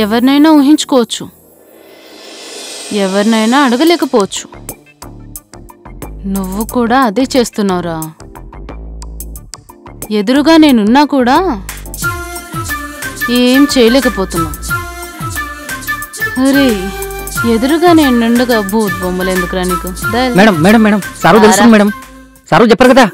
ఎవరినైనా ఊహించుకోవచ్చు, ఎవరినైనా అడగలేకపోవచ్చు. నువ్వు కూడా అదే చేస్తున్నావురా. ఎదురుగా నేనున్నా కూడా ఏం చేయలేకపోతున్నావు. అరే ఎదురుగా నేనుండగా భూత్ బొమ్మలు ఎందుకురా నీకు? మేడం మేడం మేడం సారు తెలుసు మేడం, సారు చెప్పారు కదా.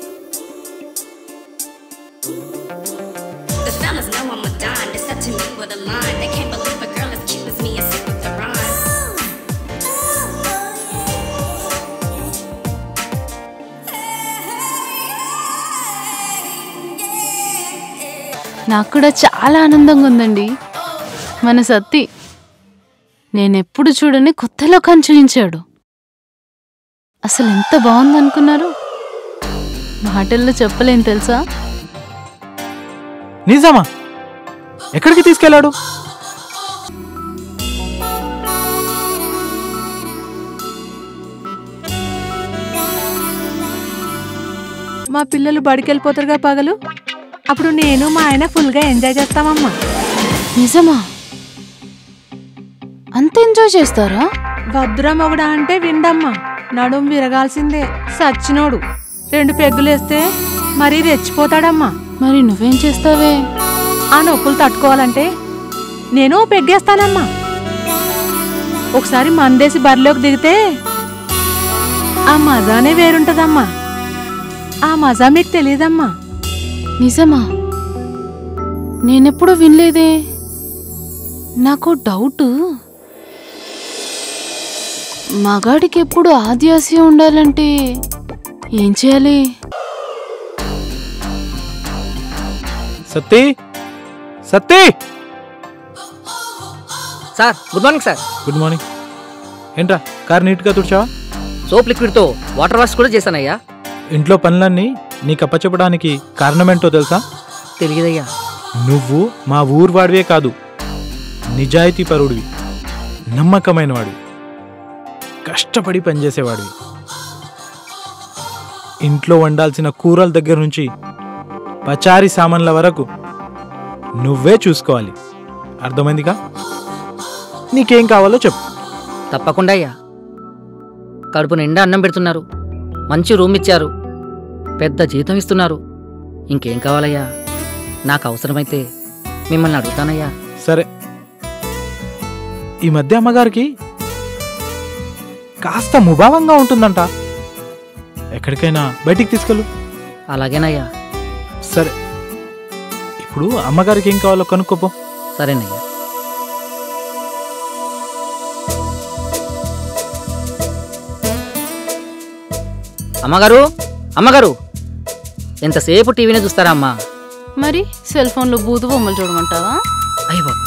నాకు కూడా చాలా ఆనందంగా ఉందండి. మన సత్తి నేనెప్పుడు చూడని కొత్త లోకాన్ని చూయించాడు. అసలు ఎంత బాగుందనుకున్నారు? మాటల్లో చెప్పలేం తెలుసా. నిజమా? ఎక్కడికి తీసుకెళ్లాడు? మా పిల్లలు బడికెళ్ళిపోతారుగా పగలు, అప్పుడు నేను మా ఆయన ఫుల్గా ఎంజాయ్ చేస్తామమ్మా. నిజమా? అంత ఎంజాయ్ చేస్తారా? భద్రమొగుడా అంటే విండమ్మా, నడుం విరగాల్సిందే. సచ్చినోడు 2 పెగ్గులేస్తే మరీ రెచ్చిపోతాడమ్మా. మరి నువ్వేం చేస్తావే? ఆ నొప్పులు తట్టుకోవాలంటే నేను పెగ్గేస్తానమ్మా. ఒకసారి మందేసి బరిలోకి దిగితే ఆ మజానే వేరుంటదమ్మా. ఆ మజా మీకు తెలియదమ్మా. నిజమా? నేనెప్పుడు వినలేదే. నాకు డౌట్, మగాడికి ఎప్పుడు ఆద్యాశయం ఉండాలంటే ఏం చేయాలి? Satti, Satti. Sir good morning sir. Good morning. ఏంట్రా కార్ నీట్గా తుడిచావా? సోప్ లిక్విడ్తో వాటర్ వాష్ కూడా చేశానయ్యా. ఇంట్లో పనులన్నీ నీకు అప్పచెప్పడానికి కారణమేంటో తెలుసా? తెలియదయ్యా. నువ్వు మా ఊరు వాడివే కాదు, నిజాయితీ పరుడివి, నమ్మకమైన వాడివి, కష్టపడి పనిచేసేవాడివి. ఇంట్లో వండాల్సిన కూరల దగ్గర నుంచి పచారీ సామాన్ల వరకు నువ్వే చూసుకోవాలి. అర్థమైందిగా? నీకేం కావాలో చెప్పు. తప్పకుండా అయ్యా. కడుపు నిండా అన్నం పెడుతున్నారు, మంచి రూమ్ ఇచ్చారు, పెద్ద జీతం ఇస్తున్నారు. ఇంకేం కావాలయ్యా? నాకు అవసరమైతే మిమ్మల్ని అడుగుతానయ్యా. సరే, ఈ మధ్య అమ్మగారికి కాస్త ముభావంగా ఉంటుందంట. ఎక్కడికైనా బయటికి తీసుకెళ్ళు. అలాగేనయ్యా. సరే, ఇప్పుడు అమ్మగారికి ఏం కావాలో కనుక్కోపో. సరేనయ్యా. అమ్మగారు, అమ్మగారు, ఎంతసేపు టీవీనే చూస్తారా అమ్మా? మరి సెల్ ఫోన్లో బూతు బొమ్మలు చూడమంటావా? అయ్య బాబు,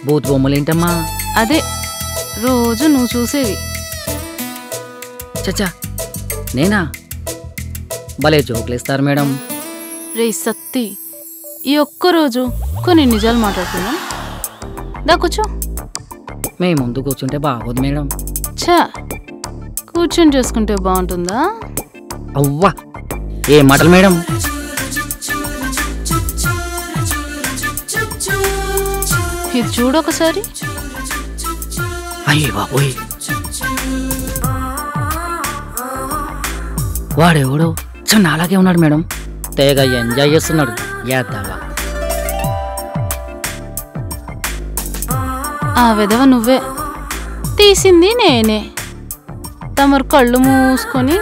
బూత్ బొమ్మలు ఏంటమ్మా? అదే రోజు నువ్వు చూసేవి. చచ్చా, నేనా? భలే జోకులేస్తారు మేడం. రే సత్తి, ఈ ఒక్కరోజు కొన్ని నిజాలు మాట్లాడుతున్నాం. దా కూర్చో. మేము ముందు కూర్చుంటే బాగోదు మేడం. ఛా, కూర్చొని చేసుకుంటే బాగుంటుందా? అవ్వా, ఏ మాటలు మేడం. ఇది చూడొకసారి. అయ్యే బాబోయ్, వాడెవడో చిన్న అలాగే ఉన్నాడు మేడం. తెగ ఎంజాయ్ చేస్తున్నాడు. యాదవా. ఆ విధవ నువ్వే, తీసింది నేనే. తమరు కళ్ళు మూసుకొని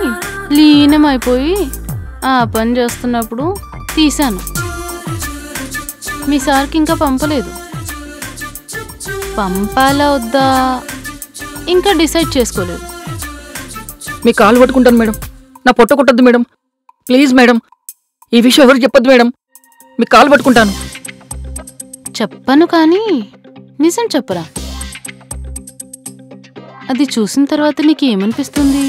లీనమైపోయి ఆ పని చేస్తున్నప్పుడు తీశాను. మీ సార్కి ఇంకా పంపలేదు. పంపాలా వద్దా ఇంకా డిసైడ్ చేసుకోలేదు. మీ కాలు పట్టుకుంటాను మేడం, నా పొట్ట కొట్టద్దు మేడం, ప్లీజ్ మేడం. ఈ విషయం ఎవరు చెప్పొద్దు మేడం, మీ కాలు పట్టుకుంటాను. చెప్పను కానీ నిజం చెప్పరా. అది చూసిన తర్వాత నీకు ఏమనిపిస్తుంది?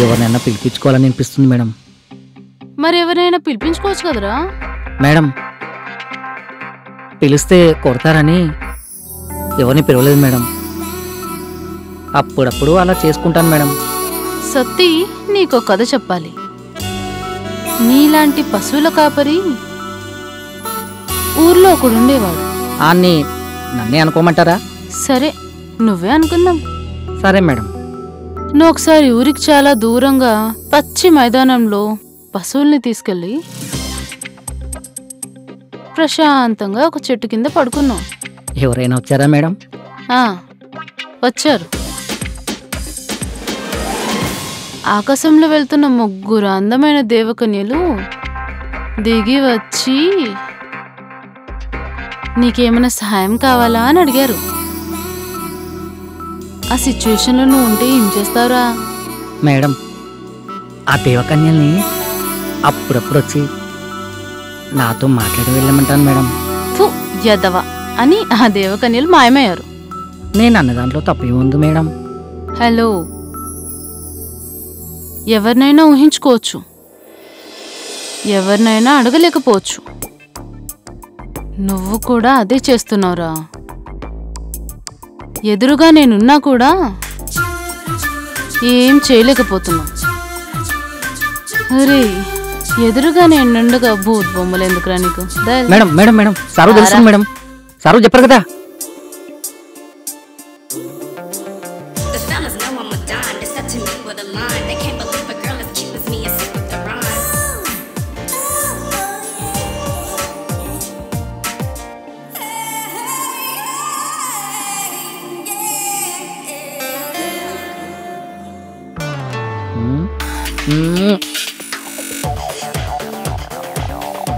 ఎవరినైనా పిలిపించుకోవాలని అనిపిస్తుంది మేడం. మరి ఎవరైనా పిలిపించుకోవచ్చు కదరా. మేడం, పిలిస్తే కొడతారని ఎవరిని పిలవలేదు మేడం. అప్పుడప్పుడు అలా చేసుకుంటాను మేడం. సత్తి, నీకో కథ చెప్పాలి. నీలాంటి పశువుల కాపరి ఊర్లో ఒకడు ఉండేవాడు. ఆన్ని నన్నే అనుకోమంటారా? సరే, నువ్వే అనుకుందాం. సరే మేడం. నువ్వు ఒకసారి ఊరికి చాలా దూరంగా పచ్చి మైదానంలో పశువుల్ని తీసుకెళ్ళి ప్రశాంతంగా ఒక చెట్టు కింద పడుకున్నావు. ఎవరైనా వచ్చారా మేడం? వచ్చారు. ఆకాశంలో వెళ్తున్న 3 అందమైన దేవకన్యలు దిగి వచ్చి నీకేమైనా సహాయం కావాలా అని అడిగారు. ఆ సిచ్యువేషన్లో నువ్వు ఉంటే ఏం చేస్తావురా? మేడం, ఆ దేవకన్యల్ని అప్పుడప్పుడు వచ్చి నాతో మాట్లాడి వెళ్ళమంటాను మేడం. ఫు యదవ అని ఆ దేవకన్యలు మాయమయ్యారు. నేను అన్న దాంట్లో తప్పేముంది మేడం? హలో, ఎవరినైనా ఊహించుకోవచ్చు, ఎవరినైనా అడగలేకపోవచ్చు. నువ్వు కూడా అదే చేస్తున్నావురా. ఎదురుగా నేనున్నా కూడా ఏం చేయలేకపోతున్నావు. అరే, ఎదురుగా నేనుండగా భూత్ బొమ్మలు ఎందుకురా నీకు? మేడం మేడం మేడం సారు తెలుసు మేడం. సారు చెప్పరు కదా.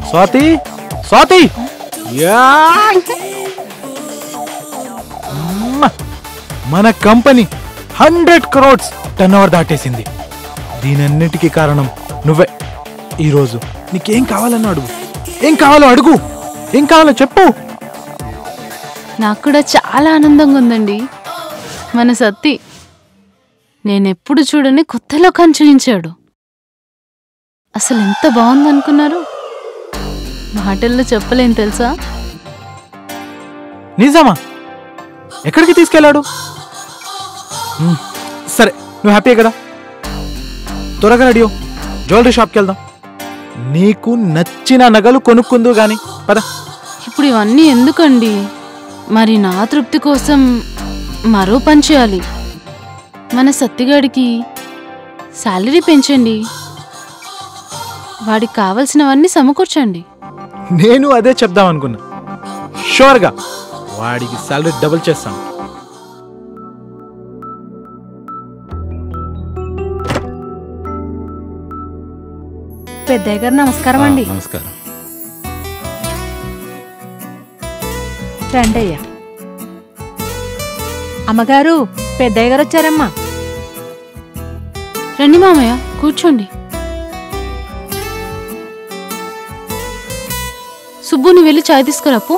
స్వాతి, స్వాతి, మన కంపెనీ 100 crores టర్నోవర్ దాటేసింది. దీనన్నిటికీ కారణం నువ్వే. ఈరోజు నీకేం కావాలన్నా అడుగు. ఏం కావాలో అడుగు. ఏం కావాలో చెప్పు. నాకు కూడా చాలా ఆనందంగా ఉందండి. మన సత్తి నేనెప్పుడు చూడని కొత్త లోకాన్ని చూయించాడు. అసలు ఎంత బాగుందనుకున్నారు? మాటల్లో చెప్పలేం తెలుసా. నిజమా? ఎక్కడికి తీసుకెళ్ళాడు? సరే, నువ్వు హ్యాపీ కదా? త్వరగా రెడీ జ్యువెలరీ షాప్కి వెళ్దాం. నీకు నచ్చిన నగలు కొనుక్కుందు గాని పద. ఇప్పుడు ఇవన్నీ ఎందుకండి? మరి నా తృప్తి కోసం మరో పని చేయాలి. మన సత్తిగాడికి శాలరీ పెంచండి, వాడికి కావలసినవన్నీ సమకూర్చండి. నేను అదే చెప్దాం అనుకున్నా. షూర్గా వాడికి శాలరీ డబుల్ చేస్తాను. పెద్దయ్య గారు నమస్కారం అండి. నమస్కారం. రండి అయ్యా. అమ్మగారు, పెద్దయ్య గారు వచ్చారమ్మా. రండి మామయ్య, కూర్చోండి. సుబ్బుని వెళ్ళి చాయ్ తీసుకురాపు.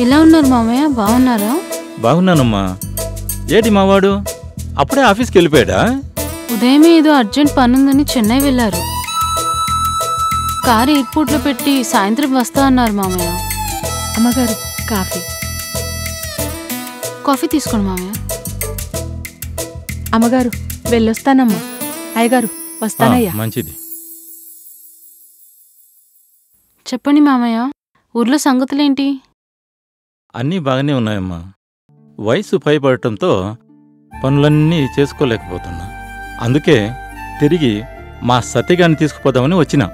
ఎలా ఉన్నారు మామయ్య? బాగున్నారా? బాగున్నానమ్మా. ఏటి మావాడు అప్పుడే ఆఫీస్కి వెళ్ళిపోయాడా? ఉదయమే ఏదో అర్జెంట్ పనుందని చెన్నై వెళ్ళారు. కారు ఎయిర్పోర్ట్లో పెట్టి సాయంత్రం వస్తా అన్నారు మామయ్య. అమ్మగారు, కాఫీ. కాఫీ తీసుకోండి మామయ్య. అమ్మగారు, వెళ్ళొస్తానమ్మా. అయ్యగారు, వస్తానయ్యా. మంచిది. చెప్పండి మామయ్య, ఊర్లో సంగతులేంటి? అన్నీ బాగానే ఉన్నాయమ్మా. వయసు పైపడటంతో పనులన్నీ చేసుకోలేకపోతున్నా. అందుకే తిరిగి మా సత్యగాన్ని తీసుకుపోదామని వచ్చినా.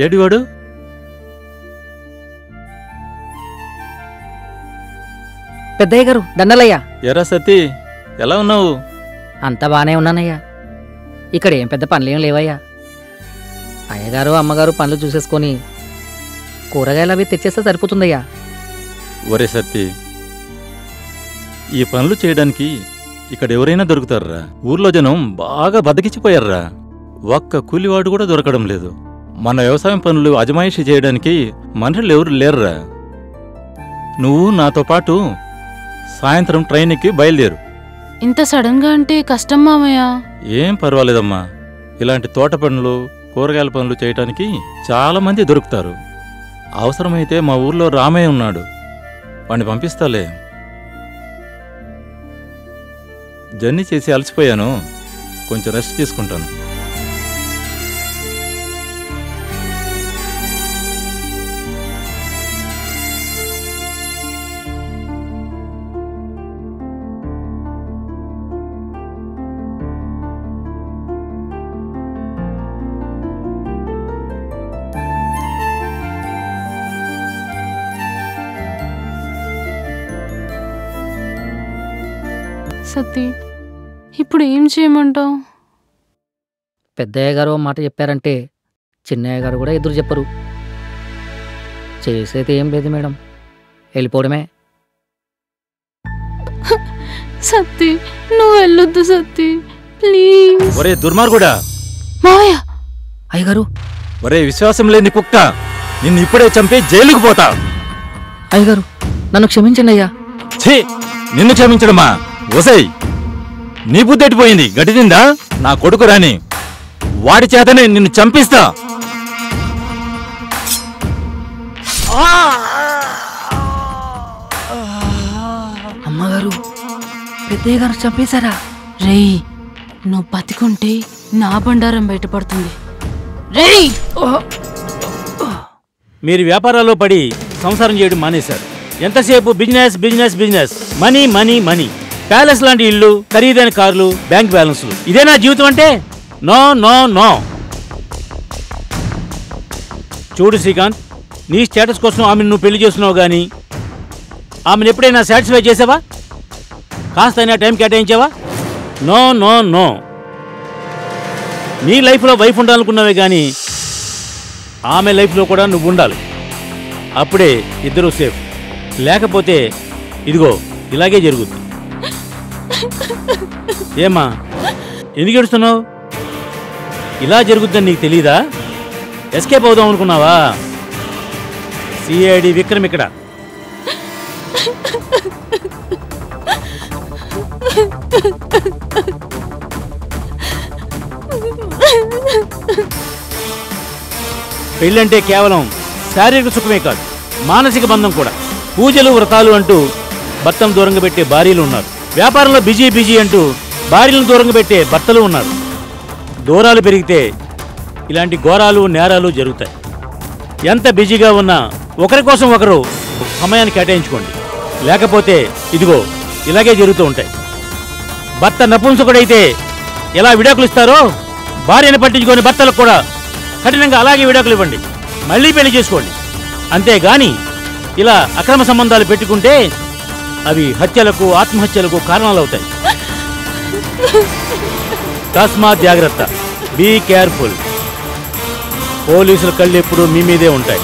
ఏడివాడు? పెద్దయ్య గారు దండలయ్యా. ఎరా సతీ, ఎలా ఉన్నావు? అంతా బానే ఉన్నానయ్యా. ఇక్కడ ఏం పెద్ద పనులేం లేవయ్యా. అయ్యగారు అమ్మగారు పనులు చూసేసుకొని కూరగాయలు అవి తెచ్చేస్తే సరిపోతుందయ్యా. ఒరే సత్తి, ఈ పనులు చేయడానికి ఇక్కడ ఎవరైనా దొరుకుతారా? ఊర్లో జనం బాగా బతికిచ్చిపోయారా. ఒక్క కూలివాడు కూడా దొరకడం లేదు. మన వ్యవసాయం పనులు అజమాయిషీ చేయడానికి మనుషులు ఎవరు లేర్రా. నువ్వు నాతో పాటు సాయంత్రం ట్రైన్కి బయలుదేరు. ఇంత సడన్గా అంటే కష్టం మామయ్య. ఏం పర్వాలేదమ్మా. ఇలాంటి తోట పనులు, కూరగాయల పనులు చేయటానికి చాలా మంది దొరుకుతారు. అవసరమైతే మా ఊర్లో రామయ్య ఉన్నాడు, వాణ్ణి పంపిస్తాలే. జర్నీ చేసి అలసిపోయాను, కొంచెం రెస్ట్ తీసుకుంటాను. సతీ ఇప్పుడు ఏం చేయమంటావు? పెద్దయ్య గారు ఓ మాట చెప్పారంటే చిన్నయ్య గారు కూడా ఎదురు చెప్పరు. చేసేది ఏం లేదు మేడం, వెళ్ళిపోవడమే. సతీ నువ్వు వెళ్ళొద్దు సతీ, ప్లీజ్. ఒరే దుర్మార్గుడా! మావయ్య! అయ్యగారు! ఒరే విశ్వాసం లేని కుక్క, నిన్ను ఇప్పుడే చంపి జైలుకు పోతా. అయ్యగారు నన్ను క్షమించండి అయ్యా. ఛీ, నిన్ను క్షమించడమా? ఒసై, నీ బుద్ధెట్టిపోయింది, గడిదిందా? నా కొడుకు రాని, వాడి చేతనే నిన్ను చంపిస్తా. అమ్మగారు, పెద్దయ్య గారు చంపేశారా? రేయ్, నువ్వు బతికుంటే నా బండారం బయటపడుతుంది. రేయ్! మీరు వ్యాపారాల్లో పడి సంసారం చేయడం మానేశారు. ఎంతసేపు business business business, money money money. Palace లాంటి ఇల్లు, ఖరీదైన కార్లు, బ్యాంక్ బ్యాలెన్స్లు, ఇదేనా జీవితం అంటే? No no no. చూడు శ్రీకాంత్, నీ స్టేటస్ కోసం ఆమెను నువ్వు పెళ్లి చేస్తున్నావు కానీ ఆమెను ఎప్పుడైనా సాటిస్ఫై చేసావా? కాస్త అయినా టైం కేటాయించావా? No no no. నీ లైఫ్లో వైఫ్ ఉండాలనుకున్నావే కానీ ఆమె లైఫ్లో కూడా నువ్వు ఉండాలి. అప్పుడే ఇద్దరూ సేఫ్. లేకపోతే ఇదిగో ఇలాగే జరుగుతుంది. ఏమ్మా, ఎందుకు ఏడుస్తున్నావు? ఇలా జరుగుద్దని నీకు తెలీదా? ఎస్కేప్ అవుదాం అనుకున్నావా? సిఐడి విక్రమ్ ఇక్కడ. పెళ్ళంటే కేవలం శారీరక సుఖమే కాదు, మానసిక బంధం కూడా. పూజలు వ్రతాలు అంటూ భర్తను దూరంగా పెట్టే భార్యలు ఉన్నారు. వ్యాపారంలో బిజీ బిజీ అంటూ భార్యలను దూరంగా పెట్టే భర్తలు ఉన్నారు. దూరాలు పెరిగితే ఇలాంటి ఘోరాలు నేరాలు జరుగుతాయి. ఎంత బిజీగా ఉన్నా ఒకరి కోసం ఒకరు సమయాన్ని కేటాయించుకోండి. లేకపోతే ఇదిగో ఇలాగే జరుగుతూ ఉంటాయి. భర్త నపుంసకుడైతే ఎలా విడాకులు ఇస్తారో భార్యను పట్టించుకొని భర్తలకు కూడా కఠినంగా అలాగే విడాకులు ఇవ్వండి. మళ్ళీ పెళ్లి చేసుకోండి. అంతేగాని ఇలా అక్రమ సంబంధాలు పెట్టుకుంటే అవి హత్యలకు, ఆత్మహత్యలకు కారణాలవుతాయి. తస్మాత్ జాగ్రత్త, బీ కేర్ఫుల్. పోలీసుల కళ్ళు ఎప్పుడూ మీ మీదే ఉంటాయి.